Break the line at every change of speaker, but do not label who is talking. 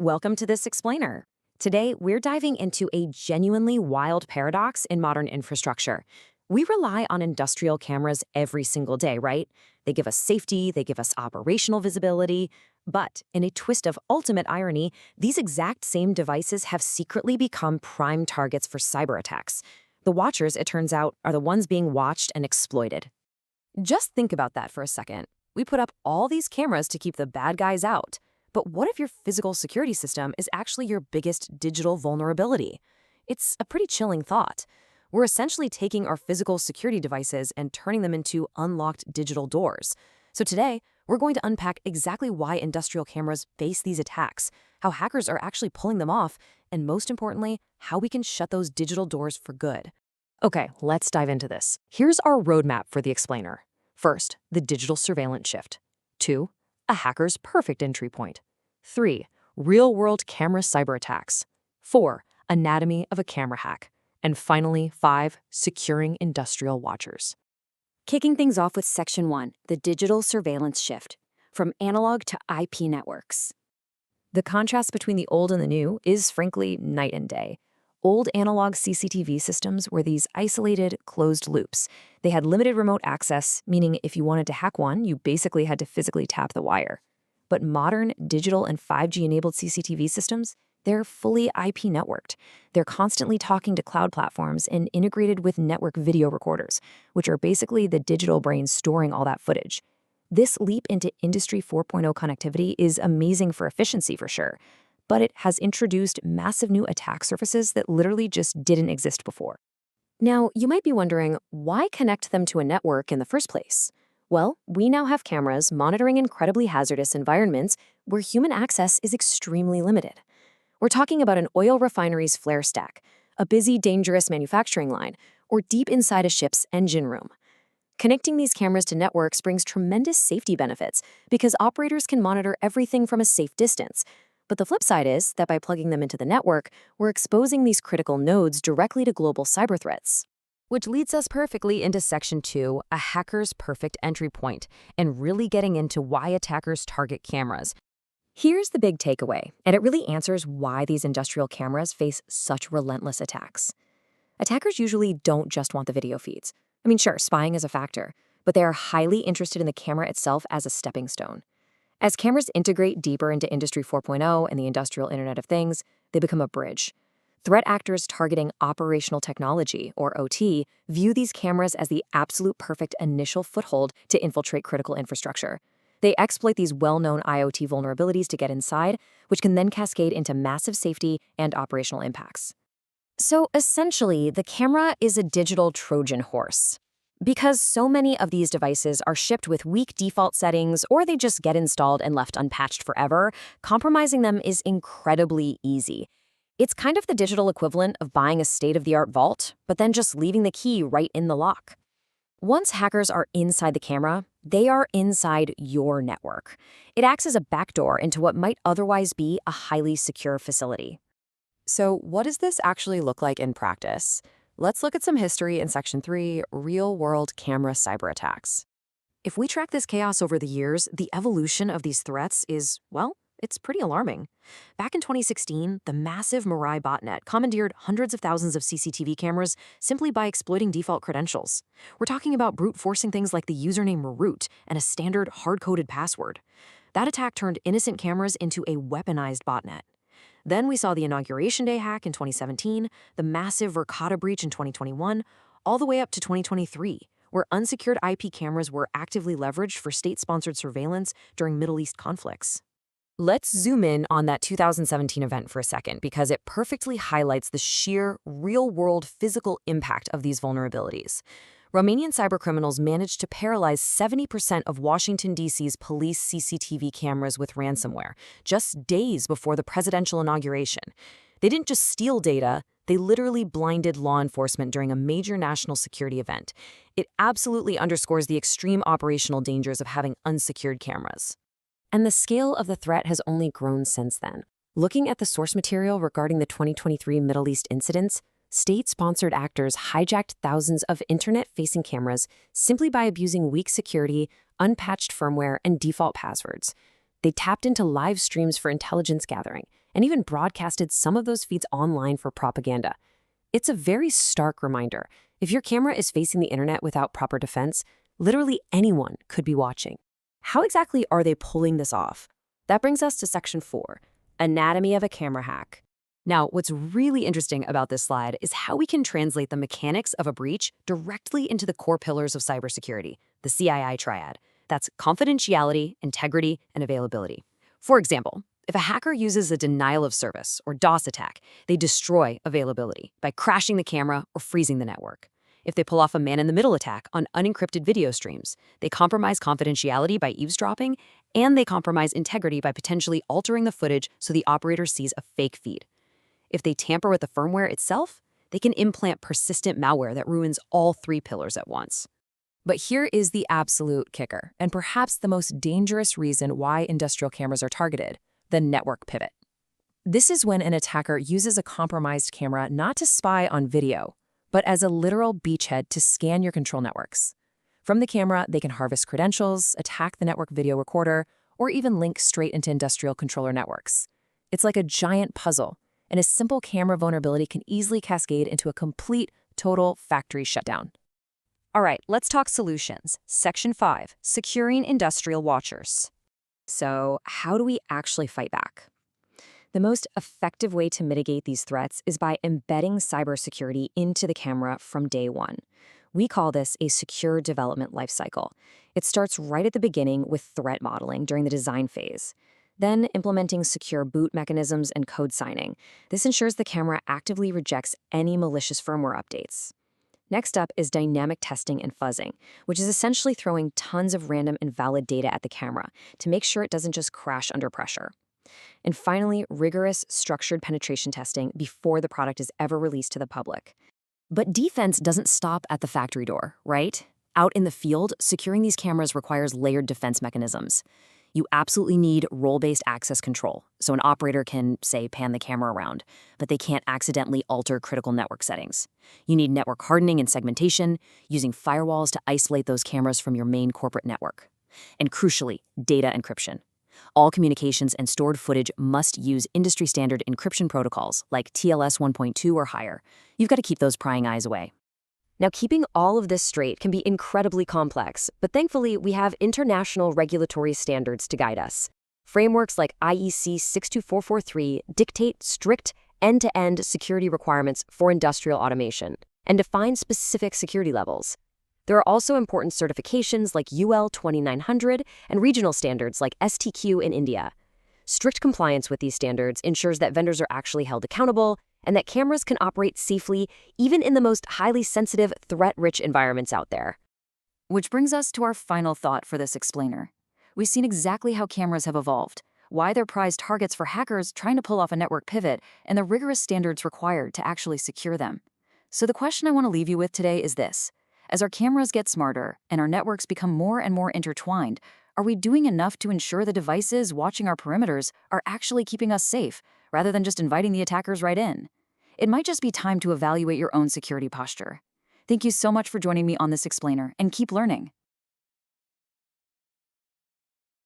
Welcome to This Explainer. Today, we're diving into a genuinely wild paradox in modern infrastructure. We rely on industrial cameras every single day, right? They give us safety, they give us operational visibility. But in a twist of ultimate irony, these exact same devices have secretly become prime targets for cyber attacks. The watchers, it turns out, are the ones being watched and exploited. Just think about that for a second. We put up all these cameras to keep the bad guys out. But what if your physical security system is actually your biggest digital vulnerability? It's a pretty chilling thought. We're essentially taking our physical security devices and turning them into unlocked digital doors. So today, we're going to unpack exactly why industrial cameras face these attacks, how hackers are actually pulling them off, and most importantly, how we can shut those digital doors for good. Okay, let's dive into this. Here's our roadmap for the explainer. First, the digital surveillance shift. 2, a hacker's perfect entry point. 3, real-world camera cyber attacks. 4, anatomy of a camera hack. And finally, 5, securing industrial watchers.
Kicking things off with Section 1, the digital surveillance shift, from analog to IP networks.
The contrast between the old and the new is frankly night and day. Old analog CCTV systems were these isolated, closed loops. They had limited remote access, meaning if you wanted to hack one, you basically had to physically tap the wire. But modern digital and 5G-enabled CCTV systems, they're fully IP networked. They're constantly talking to cloud platforms and integrated with network video recorders, which are basically the digital brain storing all that footage. This leap into Industry 4.0 connectivity is amazing for efficiency for sure, but it has introduced massive new attack surfaces that literally just didn't exist before. Now, you might be wondering, why connect them to a network in the first place? Well, we now have cameras monitoring incredibly hazardous environments where human access is extremely limited. We're talking about an oil refinery's flare stack, a busy, dangerous manufacturing line, or deep inside a ship's engine room. Connecting these cameras to networks brings tremendous safety benefits because operators can monitor everything from a safe distance. But the flip side is that by plugging them into the network, we're exposing these critical nodes directly to global cyber threats. Which leads us perfectly into Section 2, a hacker's perfect entry point, and really getting into why attackers target cameras. Here's the big takeaway, and it really answers why these industrial cameras face such relentless attacks. Attackers usually don't just want the video feeds. I mean, sure, spying is a factor, but they are highly interested in the camera itself as a stepping stone. As cameras integrate deeper into Industry 4.0 and the industrial Internet of Things, they become a bridge. Threat actors targeting operational technology, or OT, view these cameras as the absolute perfect initial foothold to infiltrate critical infrastructure. They exploit these well-known IoT vulnerabilities to get inside, which can then cascade into massive safety and operational impacts. So essentially, the camera is a digital Trojan horse. Because so many of these devices are shipped with weak default settings or they just get installed and left unpatched forever, compromising them is incredibly easy. It's kind of the digital equivalent of buying a state-of-the-art vault, but then just leaving the key right in the lock. Once hackers are inside the camera, they are inside your network. It acts as a backdoor into what might otherwise be a highly secure facility. So what does this actually look like in practice? Let's look at some history in Section 3, real-world camera cyber attacks. If we track this chaos over the years, the evolution of these threats is, well, it's pretty alarming. Back in 2016, the massive Mirai botnet commandeered hundreds of thousands of CCTV cameras simply by exploiting default credentials. We're talking about brute forcing things like the username root and a standard hard-coded password. That attack turned innocent cameras into a weaponized botnet. Then we saw the Inauguration Day hack in 2017, the massive Verkada breach in 2021, all the way up to 2023, where unsecured IP cameras were actively leveraged for state-sponsored surveillance during Middle East conflicts. Let's zoom in on that 2017 event for a second because it perfectly highlights the sheer, real-world physical impact of these vulnerabilities. Romanian cybercriminals managed to paralyze 70% of Washington, D.C.'s police CCTV cameras with ransomware, just days before the presidential inauguration. They didn't just steal data, they literally blinded law enforcement during a major national security event. It absolutely underscores the extreme operational dangers of having unsecured cameras. And the scale of the threat has only grown since then. Looking at the source material regarding the 2023 Middle East incidents, state-sponsored actors hijacked thousands of internet-facing cameras simply by abusing weak security, unpatched firmware, and default passwords. They tapped into live streams for intelligence gathering and even broadcasted some of those feeds online for propaganda. It's a very stark reminder. If your camera is facing the internet without proper defense, literally anyone could be watching. How exactly are they pulling this off? That brings us to section 4, anatomy of a camera hack. Now, what's really interesting about this slide is how we can translate the mechanics of a breach directly into the core pillars of cybersecurity, the CII triad. That's confidentiality, integrity, and availability. For example, if a hacker uses a denial of service or DOS attack, they destroy availability by crashing the camera or freezing the network. If they pull off a man-in-the-middle attack on unencrypted video streams, they compromise confidentiality by eavesdropping, and they compromise integrity by potentially altering the footage so the operator sees a fake feed. If they tamper with the firmware itself, they can implant persistent malware that ruins all 3 pillars at once. But here is the absolute kicker, and perhaps the most dangerous reason why industrial cameras are targeted: the network pivot. This is when an attacker uses a compromised camera not to spy on video, but as a literal beachhead to scan your control networks. From the camera, they can harvest credentials, attack the network video recorder, or even link straight into industrial controller networks. It's like a giant puzzle, and a simple camera vulnerability can easily cascade into a complete, total factory shutdown. All right, let's talk solutions. Section 5, securing industrial watchers. So, how do we actually fight back? The most effective way to mitigate these threats is by embedding cybersecurity into the camera from day one. We call this a secure development lifecycle. It starts right at the beginning with threat modeling during the design phase. Then implementing secure boot mechanisms and code signing. This ensures the camera actively rejects any malicious firmware updates. Next up is dynamic testing and fuzzing, which is essentially throwing tons of random invalid data at the camera to make sure it doesn't just crash under pressure. And finally, rigorous, structured penetration testing before the product is ever released to the public. But defense doesn't stop at the factory door, right? Out in the field, securing these cameras requires layered defense mechanisms. You absolutely need role-based access control, so an operator can, say, pan the camera around, but they can't accidentally alter critical network settings. You need network hardening and segmentation, using firewalls to isolate those cameras from your main corporate network. And crucially, data encryption. All communications and stored footage must use industry-standard encryption protocols like TLS 1.2 or higher. You've got to keep those prying eyes away. Now, keeping all of this straight can be incredibly complex, but thankfully we have international regulatory standards to guide us. Frameworks like IEC 62443 dictate strict end-to-end security requirements for industrial automation and define specific security levels. There are also important certifications like UL 2900 and regional standards like STQ in India. Strict compliance with these standards ensures that vendors are actually held accountable and that cameras can operate safely even in the most highly sensitive, threat-rich environments out there.
Which brings us to our final thought for this explainer. We've seen exactly how cameras have evolved, why they're prized targets for hackers trying to pull off a network pivot, and the rigorous standards required to actually secure them. So the question I want to leave you with today is this. As our cameras get smarter and our networks become more and more intertwined, are we doing enough to ensure the devices watching our perimeters are actually keeping us safe, rather than just inviting the attackers right in? It might just be time to evaluate your own security posture. Thank you so much for joining me on this explainer, and keep learning.